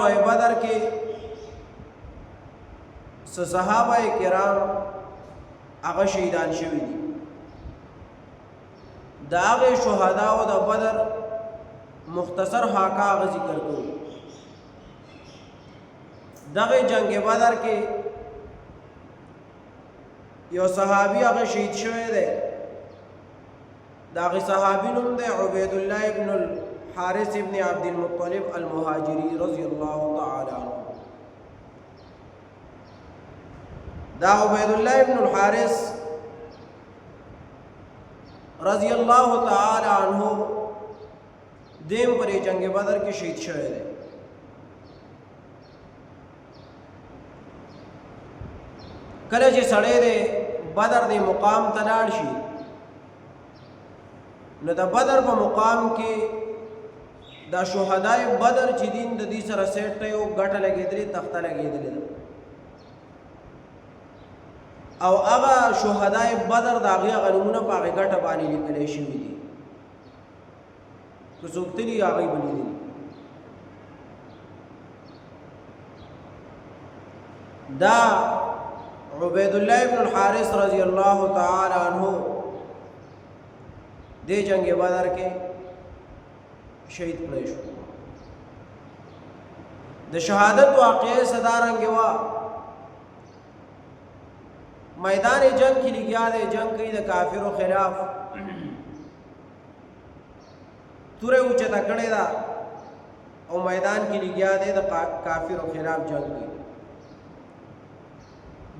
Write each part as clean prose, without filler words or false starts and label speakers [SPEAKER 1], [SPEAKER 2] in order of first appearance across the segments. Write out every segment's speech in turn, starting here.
[SPEAKER 1] غزوه بدر کې صحابه کرام هغه شهیدان شوي دي. دا هغه شهدا او د بدر مختصر حقا هغه ذکر کوو. دغه جنگ بدر کې یو صحابي هغه شهید شوی دی. داغه صحابي نوم دی عبید الله ابن الحارث ابن عبد المطلب المهاجری رضی الله تعالی عنہ. دا عبید الله ابن الحارث رضی الله تعالی عنہ دیم پر جنگ بدر کې شهید شوی دی. کله چې سړی دی بدر دی مقام ته لاړ شي نو د بدر په مقام کې دا شهدای بدر چې دین د دې سره سیټ ته یو ګټه لګېدلې تخته لګېدلې او هغه شهدای بدر د هغې نومونه په هغې ګټه باندې لیکلی شوي دي. که څوک تلي هغوی به لیدلي. دا عبید الله ابن الحارث رضی الله تعالی عنہ دې جنگ بدر کې شهید کړی شو. د شهادت واقعې صدارنګ وا میدان جنگ کې لګیا دی، جنگ کوي د کافرو خلاف. توره اوچته کړې ده او میدان کې لګیا دی د کافرو خلاف جنگ کوي.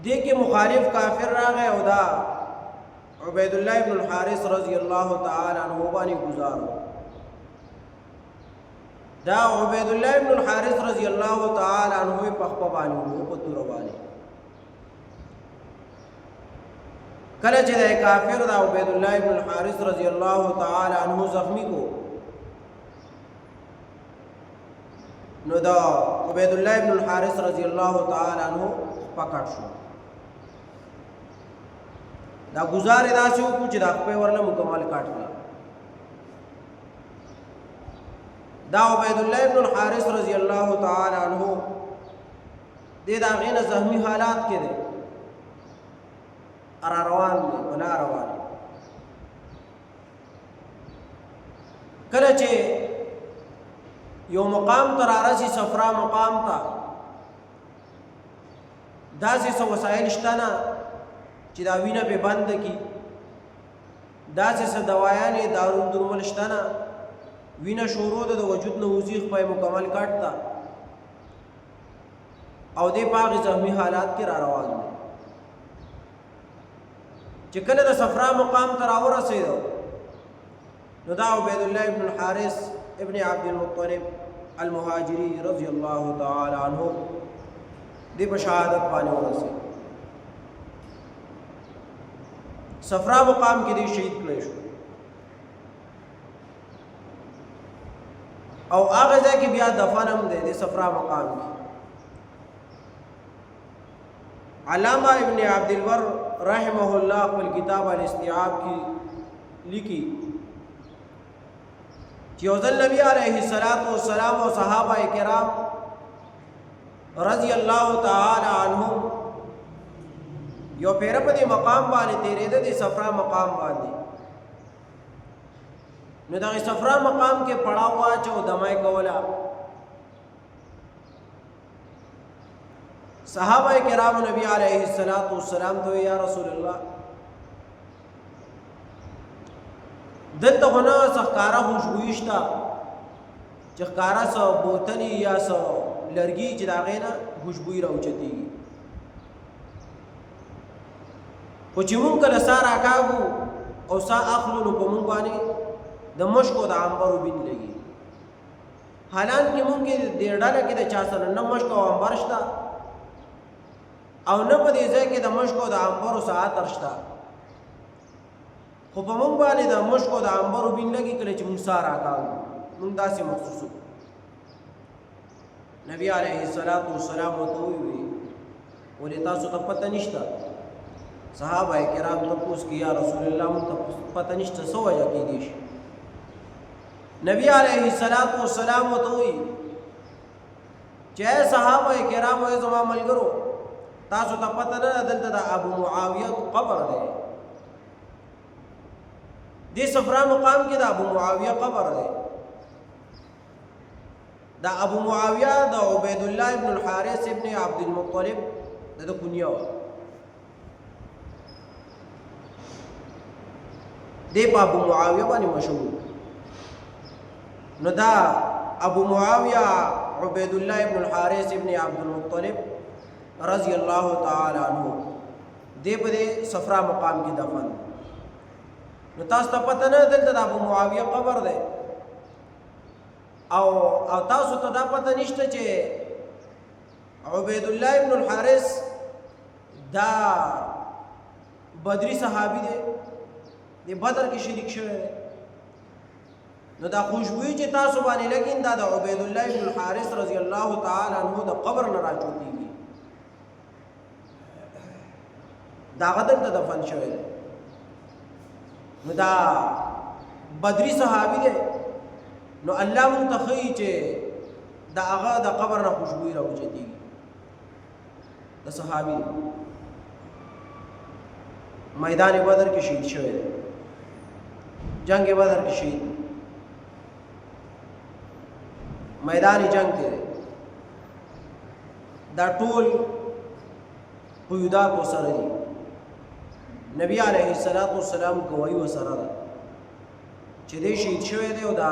[SPEAKER 1] دې کې مخالف کافر راغی او دا عبید الله ابن الحارث رضی الله تعالی عنہ باندې گزارو. دا عبید الله ابن الحارث رضی الله تعالی عنہ په خپل باندې وو په تور باندې. کله چې د کافر دا عبید الله ابن الحارث رضی الله تعالی عنہ زخمی کو نو دا عبید الله ابن الحارث رضی الله تعالی عنہ پکړ شو. دا گزار داسې وکړو چې دا خپې ورله مکمل کاټ کړه. دا عبید الله ابن الحارث رضی الله تعالی عنہ دې د هغې نه زخمي حالات کې دی را روان دی بلا روان. کله چې یو مقام ته رارسي صفرا مقام ته داسې څه وسایل شته نه چې دا وینه به بند کی، داسې څه دوایانې دارو درمل شته نه، وینه شروع ده د وجود نه وځي خپل مکمل کاټ ته او دې په هغې زخمي حالات کې را روان دی. چې کله د صفرا مقام ته راورسېدو نو دا عبید الله ابن الحارث ابن عبد المطلب المهاجری رضی الله تعالی عنہ دې په شهادت باندې ورسېد. صفرا مقام کې دې شهید کړی شو او هغه ځای کې بیا دفن هم دی د صفرا مقام کې. علامہ ابن عبد البر رحمه الله خپل کتاب الاستیعاب کې لیکي چې یو ځل نبی علیه الصلاۃ والسلام او صحابه کرام رضی الله تعالی عنهم یو پیر په دې مقام باندې تیرېده د صفرا مقام باندې. نو دغه صفرا مقام کې پړاو واچو دمای کولا. صحابه کرام نبی علیه الصلاۃ والسلام ته یا رسول الله دلته هونه څخکارا خوشبوئی شته چې ښکارا سو بوتلی یا سو لرګي چې د هغې نه خوشبوئی راوچتېږي. خو چې مونږ کله سا راکاږو او سا اخلو نو په مونږ باندې د مشکو د عنبرو بین لګي. حالان کې مونږ کې دې ډله کې د چا سره نه مشک او عنبر شته او نه په دې ځای کې د مشکو د عنبرو څه عطر شته، خو په مونږ باندې د مشکو د عنبرو بین لګي کله چې مونږ سا راکاږو مونږ داسې محسوسو. نبی علیه الصلاۃ والسلام ورته وویل ولې تاسو ته پته نشته؟ صحابه کرام تپوس کی یا رسول الله مونږ ته پته نشته څه وجه کېدی شي؟ نبی علیه الصلاۃ والسلام ورته وویل چې صحابه کرام او زما ملګرو تاسو ته پته نه دلته د ابو معاویه قبر دی دې صفرا مقام کې د ابو معاویه قبر دی دا ابو معاویه د عبید الله ابن الحارث ابن عبد المطلب د کنیه و دی په ابو معاویه باندې مشهور نو دا ابو معاویه عبید الله ابن الحارث ابن عبد المطلب رضی الله تعالی عنہ دی په صفرا مقام کې دفن نو تاسو ته پته نه دلته د ابو معاویه قبر دی او تاسو ته دا پته نشته چې عبید الله ابن الحارث دا بدری صحابي دی د بدر کې شریک شوی دی نو دا خوشبوئی چې تاسو باندې لګین دا د عبید الله ابن الحارث رضی الله تعالی عنہ د قبر نه راچوتیږي دا غدر ته دفن شوی دی نو دا بدری صحابي دی نو الله منتخی چې دا هغه د قبر نه خوشبوئی راوچتیږي د صحابي میدان بدر کې شهید شوی دی جنگ بدر کې شهید میدان جنگ ته دا ټول قیودات وسره دي نبی علیه السلام گواہی وسره ده چې دې شهید شوی دی او دا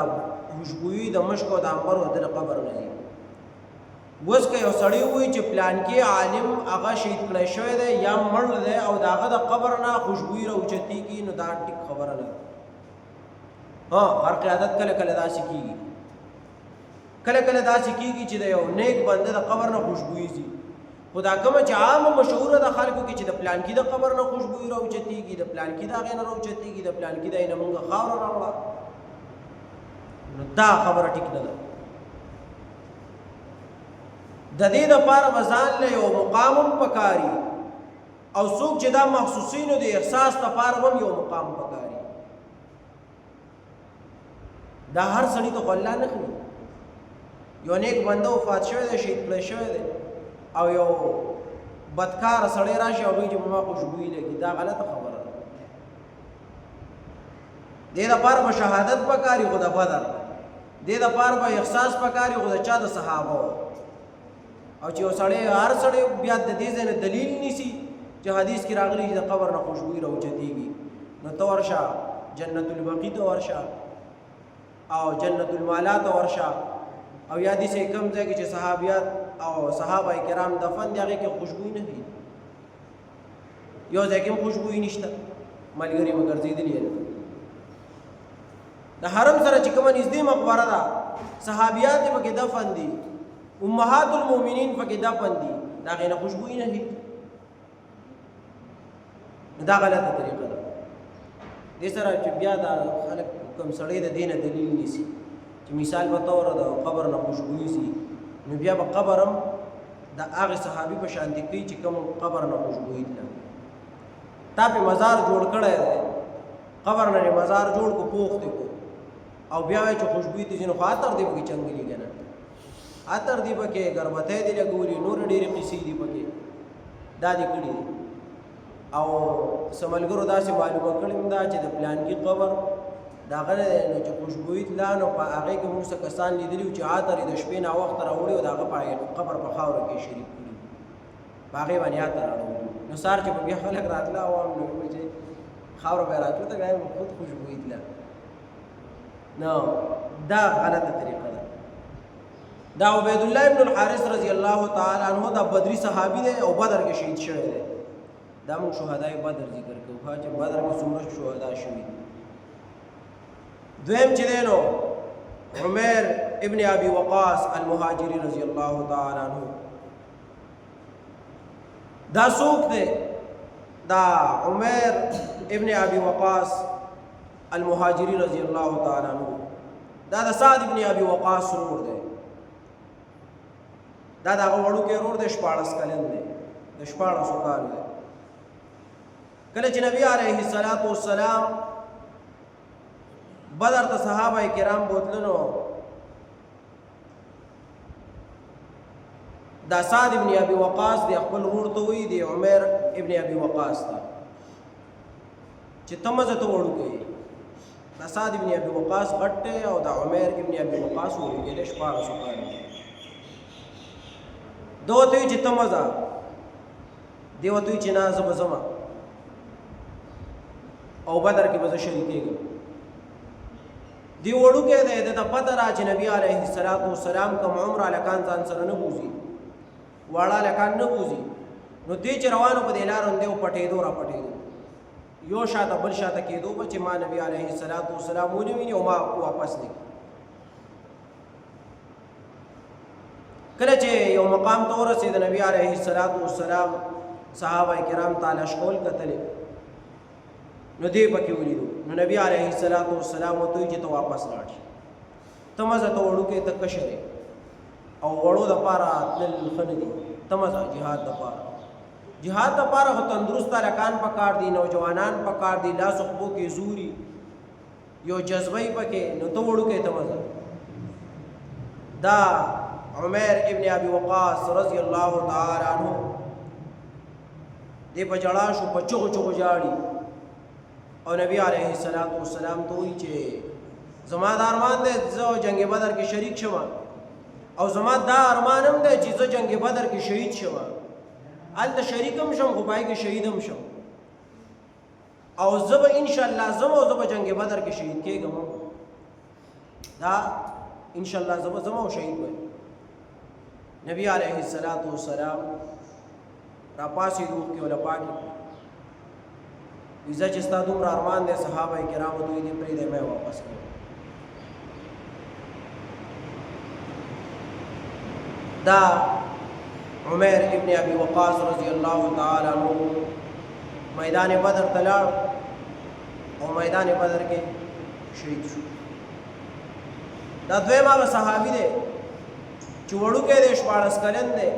[SPEAKER 1] خوشبوئی د مشک او د عنبر او د قبر نه دي وس که یو سړی وي چې پلان کې عالم هغه شهید کړی شوی دی یا مړ دی او د هغه د قبر نه خوشبوئی راوچتیږي نو دا ټیک خبره نه ها هر قیادت کله کله داسې کیږي کله کله داسې کیږي چې د یو نیک بنده د قبر نه خوشبوئی ځي خدا کومه چې عام مشهوره د خلکو کې چې د پلان کې د قبر نه خوشبوئی راوچتیږي د پلان کې د هغې نه راوچتیږي د پلان کې د نه مونږ خاوره راوړه نو دا خبره ټیک نه ده د دې دپاره به ځان له یو مقام هم پکاري او څوک چې دا محسوسینو د احساس دپاره هم یو مقام پکاري دا هر سړي ته خو الله نه ښیي یو نیک بنده وفات شوی دی شهید کړی شوی دی او یو بدکاره سړی راشي هغوی چې ما خوشبوئی لګي دا غلطه خبره ده دې دپاره به شهادت پکاري خو د بدر دې دپاره به احساس پکاري خو د چا د صحابه او چې یو سړی هر سړی بیا د دې ځای نه دلیل نیسي چې حدیث کې راغلی چې د قبر نه خوشبوئی راوچتیږي نو ته ورشه جنت البقیع ته ورشه او جنت المعلا ته ورشه او یا دې سه کم ځای کې چې صحابیات او صحابه کرام دفن دي هغې کې خوشبوئی نه وي یو ځای کې هم خوشبوئی نشته ملګري به ګرځېدلي د حرم سره چې کومه نږدې مقبره ده صحابیات یې پکې دفن دي امهات المؤمنین پکې دفن دي د هغې نه خوشبوئی نه وي دا غلطه طریقه ده دې سره چې بیا دا خلک کوم سړی د دې نه دلیل نیسي چې مثال په طور د قبر نه خوشبوئی سي نو بیا به قبر هم د هغې صحابي په شانتې کوي چې کوم قبر نه خوشبوئی تله تا پې مزار جوړ کړی دی قبر نه یې مزار جوړ کو پوخ دی کو او بیا وایي چې خوشبوئی دي ځینې خو عطر دی پکې چنګلي که نه عطر دی پکې ګربتی دی لګولي نور ډېرې قیسې دي پکې دا دې کړي دي او څه ملګرو داسې معلومه کړې م ده چې د پلانکي قبر د هغه نه دی نو چې خوشبوئی تله نو په هغې کې موږ څه کسان لیدلي وو چې عطر یې د شپې ناوخته راوړي او د هغه په قبر په خاوره کې شریک کړي په هغې باندې عطر راوړي نو سهار چې به بیا خلک راتله او نو چې خاوره به یې راتله ته بیا خود خوشبوئی تله نو دا غلطه طریقه ده دا عبید الله ابن الحارث رضی الله تعالی عنہ دا بدری صحابي دی او بدر کې شهید شوی دی دا موږ شهدای بدر ذکر کوو چې بدر کې څومره شهدا شوي دویم چې دی نو عمر ابن ابي وقاص المهاجري رضی الله تعالی عنہ دا څوک دی دا عمر ابن ابي وقاص المهاجري رضی الله تعالی عنہ دا د سعد ابن ابي وقاص ورور دی دا دغه وړوکی ورور دی 14 کلن دی د 14 کال دی کله چې نبی علیه السلام بدر ته صحابه کرام بوتلنو دا سعد ابن ابي وقاص دی خپل ورور ته وی دی عمر ابن ابي وقاص ته چې تمزه ته وړوکی دا سعد ابن ابي وقاص غټه او دا عمر ابن ابي وقاص وړوکی له شپاره سوکان دوته چې تمزه دی وته چې نازه بزما او بدر کې به شریکېږم دی وړوکی دی د پته را چې نبی عليه السلام کوم عمر الکان ځان سره نه بوزي واړه الکان نه بوزي نو دې چې روانو په دې لار باندې پټېدو را پټېدو یو شاته بل شاته کېدو چې ما نبی عليه السلام ونیوي او ما واپس نه کله چې یو مقام ته ورسېد نبی عليه السلام صحابه کرام تعالی شکول کتل نو دې پکې ولیدو نو نبی عليه السلام وته چې ته واپس لاړ تمزه ته وړو کې ته کشره او وړو د پاره تل خندي تمزه jihad د پاره هو تندرست لکان پکار دي نوجوانان پکار دي لاس خو کې زوري یو جذبه پکې نو ته وړو کې تمزه دا عمر ابن ابي وقاص رضی الله تعالی عنہ دې په جړا شو په چغو جاړي او نبی علیہ السلام ته وی چې زما د ارمان دی زه جنگ بدر کې شریک شوم او زما دا ارمان هم دی چې زه جنگ بدر کې شهید شوم هلته شریکم شم خو پای کې شهیدم شم او زه به ان شاء الله زه به جنگ بدر کې شهید کېږم دا ان شاء الله زه به شهید وم نبی علیہ السلام را پاسې روح کې ولا پاکي ویزا چې ستا دومره ارمان دی صحابه کرامو دوی دې پرېږدی مې واپس کړم دا عمر ابن ابي وقاص رضی الله تعالی عنہ میدان بدر ته لاړ او میدان بدر کې شهید شو دا دویم هغه صحابي دی چې وړوکی دی 14 کلن دی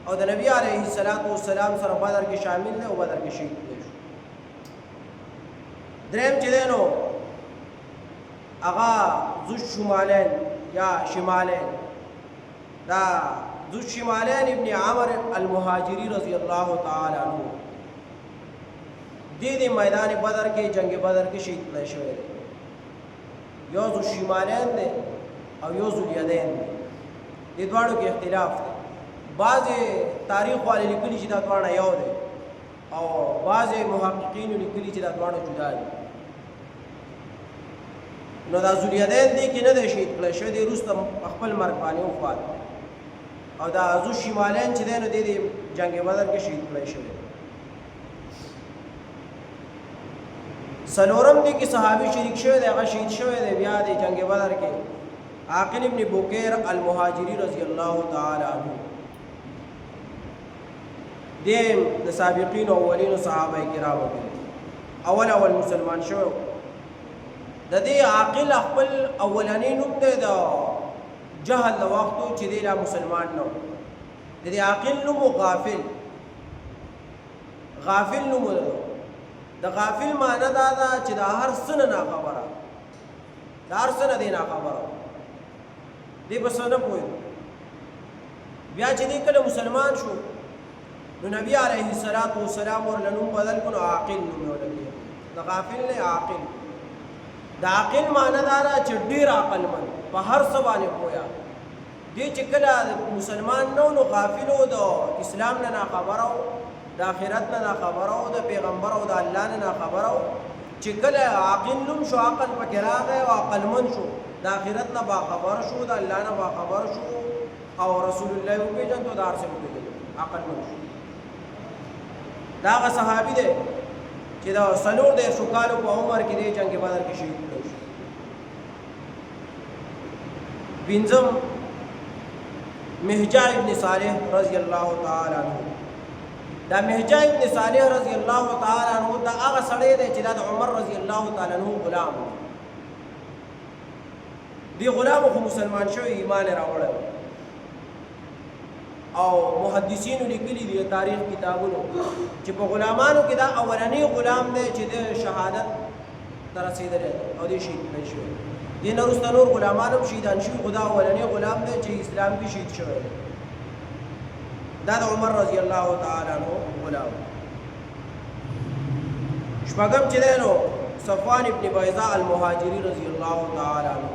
[SPEAKER 1] او د نبی علیه السلام سره بدر کې شامل دی او بدر کې شهید دی دریم چې دی نو هغه ذو شمالین یا شمالین دا ذو شمالین ابن عمر المهاجری رضی الله تعالی عنہ دې میدان بدر کې جنگ بدر کې شهید شوی دی یو ذو شمالین دی او یو ذو الیدین دی دې دواړو کې اختلاف دی بعض تاریخ والے لیکلي چې دا دواړه یو دی او بعض محققین لیکلي چې دا دواړه جدا دي نو دا ذو الیدین دی کې نه دی شهید کړی شوی دی وروسته خپل مرګ باندې وفات او دا ذو شمالین چې دی نو دی جنگ بدر کې شهید کړی شوی څلورم دی کې صحابي شریک شوی دی هغه شهید شوی دی بیا دی جنگ بدر کې عاقل ابن بکیر المهاجری رضی الله تعالی عنہ دیم د سابقین او اولین صحابه کرامو کې اول مسلمان شو د دې عاقل خپل اولنی نوم دی د جهل د وختو چې دی لا مسلمان نو د دې عاقل نوم غافل نوم د غافل معنی دا چې د هر څه نه خبره د هر څه نه دی نه خبره دی بس نه پوي بیا چې دی کله مسلمان شو نو نبی علیه السلام ورلنوم بدل کړو عاقل نوم ولګي د غافل نه عاقل د عاقل معنی دا چې ډیر عقل من په هر څه باندې پویا دی چې کله مسلمان نو غافل او د اسلام نه خبره او د آخرت نه خبره او د پیغمبر او د الله نه خبره چې کله عاقل نوم شو عقل پکې راغی او عقل من شو د آخرت نه با خبر شو د الله نه با خبر شو او رسول الله په جن تو دار سے عقل من شو دا هغه صحابي دی چې دا سلور دی شو کالو په عمر کې دی جنگ بدر کې شهید شو بنزم مهجا ابن صالح رضی الله تعالی عنہ دا مهجا ابن صالح رضی الله تعالی عنہ دا هغه سړی دی چې دا عمر رضی الله تعالی عنہ غلام دی غلام خو مسلمان شو ایمان راوړل او محدثین لیکلي دي تاریخ کتابونو چې په غلامانو کې دا اولنی غلام دی چې د شهادت تر رسیدلی او دی شهید شوی دې نه وروسته نور غلامان هم شهیدان شوي خو دا اولنی غلام دی چې اسلام کې شهید شوی دی دا د عمر رضی الله تعالی عنہ غلام. شپږم چې دی نو صفوان ابن بیضاء المهاجری رضی الله تعالی عنہ.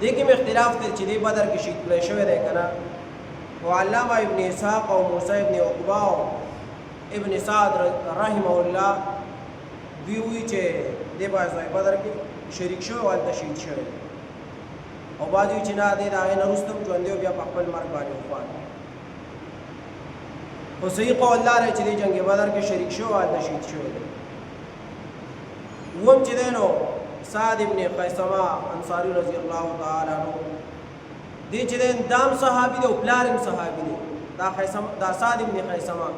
[SPEAKER 1] دې کې اختلاف دی چې دې بدر کې شهید کړی شوی دی که نه. او علامه ابن اسحاق او موسی ابن عقبه او ابن سعد رحمه الله دوی وایي چې دې بدر کې شریک شوی او هلته شهید شوی. او بعض وایي چې نه دی د هغې نه وروسته هم ژوندی او بیا په خپل مرګ باندې وفات. خو صحیح قول دا دی چې دې جنګ بدر کې شریک شوی او هلته شهید شوی دی. اووم چې دی نو سعد ابن خیثمه انصاری رضی الله تعالی عنہ. دې چې دی دام صحابي دی او پلار هم صحابي دی. دا سعد ابن خیثمه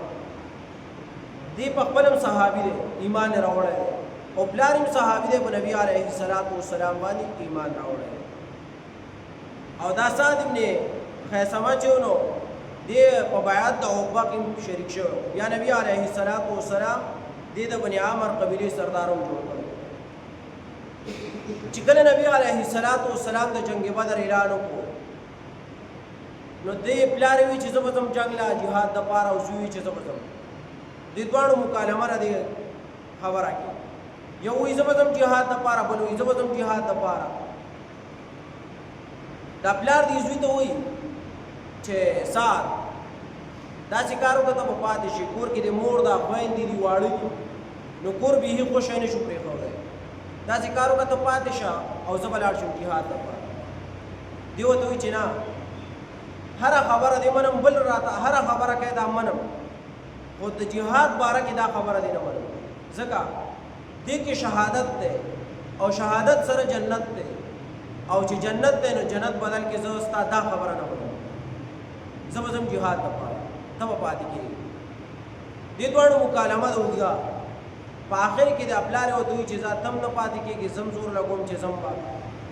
[SPEAKER 1] دې په خپل هم صحابي دی، ایمان یې راوړی دی. او پلار هم صحابي دی، په نبي علیه السلام باندې ایمان راوړی دی. او دا سعد ابن خیثمه چې نو دې په بیعت د عقبه کې شریک شوی. یا نبي علیه السلام دې د بني عامر قبیلې سردار هم جوړ کړی. چې کله نبی علیه السلام د جنگ بدر اعلان وکړو نو دې پلار وی چې زه به ځم جنګ له جهاد دپاره او زوی چې زه به ځم. دې دواړو مکالمه را دې خبره کې. یو وایي زه به ځم جهاد دپاره، بل وایي زه به ځم جهاد دپاره. دا پلار دې زوی ته وایي چې سعد داسې کار وکړه ته به پاتې شي، کور کې د مور دا خویندې دي واړه دي نو کور بیخي خوشی نه شو پرېښودی. داسې کار وکړه ته پاتې شه او زه به لاړ شم جهاد دپاره. دې ورته وایي چې نه هره خبره دې منم، بل راته هره خبره کوې دا منم، خو د جهاد باره کې دا خبره دې نه منم. ځکه دې کې شهادت دی او شهادت سره جنت دی، او چې جنت دی نو جنت بدل کې زه ستا دا خبره نه منم. زه به ځم جهاد دپاره، ته به پاتې کېږي. دې دواړو مکالمه د اوږده په آخر کې د پلار ورته وایي چې زه تم نه پاتې کېږي، زم زور لګوم چې زم به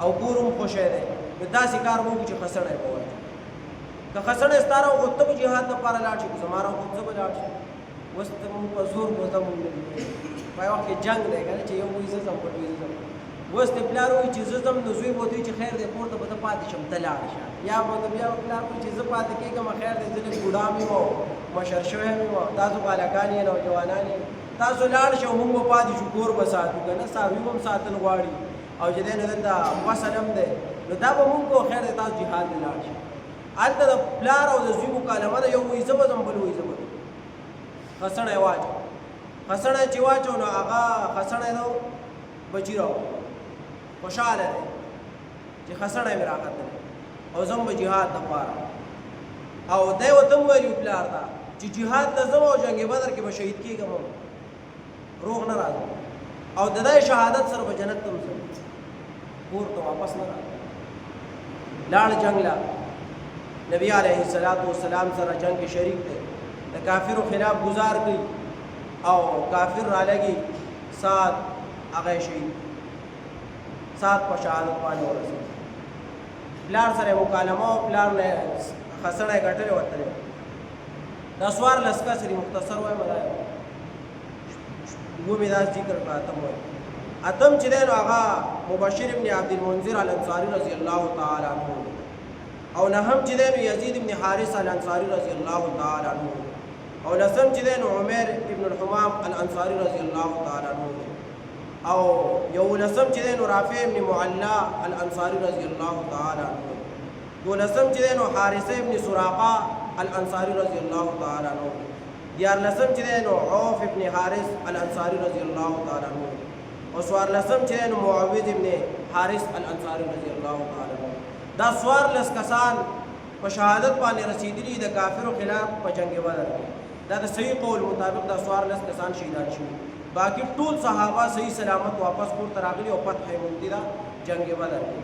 [SPEAKER 1] او کور هم خوشی دی. نو داسې کار مو وکړي چې خسړی به وایي. که خسړی ستا راوغوښت ته به جهاد دپاره لاړ شي، که زما راوغوښت زه به لاړ شم. اوس ته مونږ په زور موزه مونږ نه دي. په یو وخت کې جنګ دی که نه چې یو وایي زه ځم، بل وایي زه ځم. اوس د پلار وایي چې زه ځم نو زوی به ورته وایي چې خیر دی کور ته به ته پاتې شم، ته لاړ شه. یا به ورته بیا پلار وایي چې زه پاتې کېږم، خیر دی زه لږ بوډا مې یم او مشر شوی مې یم، تاسو بالګان یې نوجوانان یې، تاسو لاړ شئ او مونږ به پاتې شو، کور به ساتو که نه. څاروي به هم ساتل غواړي او چې دی نو دلته فصل هم دی نو دا به مونږ کوو، خیر دی تاسو جهاد ته لاړ شئ. هلته د پلار او د زوی مکالمه ده. یو وایي زه به ځم، بل وایي زه به ځم. خسړی واچو، خسړی چې واچو نو هغه خسړی ده بچي راوړي، خوشحاله دی چې خسړی مې راختلی او ځم به جهاد دپاره. او دی ورته هم ویلي پلار ته چې جهاد ته ځم او جنګ بدر کې به شهید کېږم، روغ نه راځم او د دې شهادت سره به جنت ته هم ځم، کور ته واپس نه راځم. لاړ جنګ له نبی علیه السلام سره جنگ کې شریک دی، د کافرو خلاف گزار کوي او کافر را لګي. سعد هغه شهید، سعد په شهادت باندې ورسېد. پلار سره مکالمه او پلار نه خسړی ګټلی وتلی. دا څوارلس کسې دي، مختصر وایم دا ومې دا ذکر کړه. اتم وایم، اتم چې دی نو هغه مبشر ابن عبدالمنذر الانصاري رضی الله تعالی عنه، او نهم چې دی نو یزید ابن حارث الانصاري رضی الله تعالی عنه، او لسم چې دی نو عمیر ابن الحمام الانصاري رضی الله تعالی عنه، او یو لسم چې دی نو رافع ابن معلا الانصاري رضی الله تعالی عنه، دولسم چې دی نو حارثه ابن سراقه الانصاري رضی الله تعالی عنه، دیارلسم چې دی نو عوف ابن حارث الانصاري رضی الله تعالی عنه، او څوارلسم چې دی نو معوذ ابن حارث الانصاري رضی الله تعالی عنه. دا څوارلس کسان په شهادت باندې رسېدلي د کافرو خلاف په جنګ بدر کې. دا د صحیح قول مطابق دا څوارلس کسان شهیدان شوي، باقي ټول صحابه صحیح سلامت واپس کور ته راغلي او فتح یې موندلې ده جنګ بدر کې.